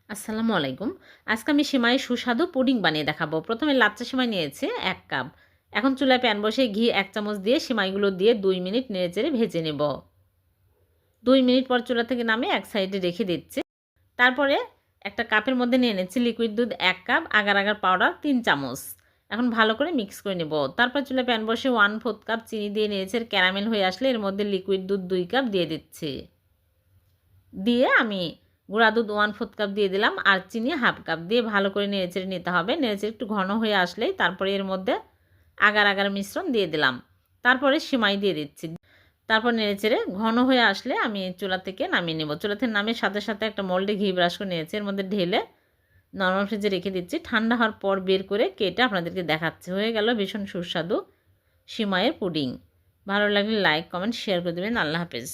আসসালামু আলাইকুম। আজকে আমি সেমাইয়ের সুস্বাদু পুডিং বানিয়ে দেখাবো। প্রথমে লাচ্চা সেমাই নিয়েছি ১ কাপ। এখন চুলায় প্যান বসিয়ে ঘি ১ চামচ দিয়ে সেমাইগুলো দিয়ে ২ মিনিট নেড়েচেড়ে ভেজে নেব। ২ মিনিট পর চুলা থেকে নামিয়ে এক সাইডে রেখে দিচ্ছি। তারপরে একটা কাপের মধ্যে নিয়ে নিচ্ছি লিকুইড দুধ ১ কাপ, আগার আগার পাউডার ৩ চামচ। এখন ভালো করে মিক্স করে নেব। তারপর চুলায় প্যান বসিয়ে 1/4 কাপ চিনি দিয়ে নেড়েচেড়ে ক্যারামেল হয়ে আসলে এর মধ্যে লিকুইড দুধ ২ কাপ দিয়ে দিচ্ছি। দিয়ে আমি গুঁড়া দুধ 1/4 কাপ দিয়ে দিলাম আর চিনি 1/2 কাপ দিয়ে ভালো করে নেড়েচেড়ে নিতে হবে। নেড়েচেড়ে একটু ঘন হয়ে আসলেই তারপরে এর মধ্যে আগার আগার মিশ্রণ দিয়ে দিলাম। তারপরে সিমাই দিয়ে দিচ্ছি। তারপর নেড়েচেড়ে ঘন হয়ে আসলে আমি চুলা থেকে নামিয়ে নেব। চুলা থেকে নামিয়ে সাথে সাথে একটা মোল্ডে ঘি ব্রাশ করে নিয়েছি। এর মধ্যে ঢেলে নরমাল ফ্রিজে রেখে দিচ্ছি। ঠান্ডা হওয়ার পর বের করে কেটে আপনাদেরকে দেখাচ্ছি। হয়ে গেল ভীষণ সুস্বাদু সিমাইয়ের পুডিং। ভালো লাগলে লাইক, কমেন্ট, শেয়ার করে দেবেন। আল্লাহ হাফেজ।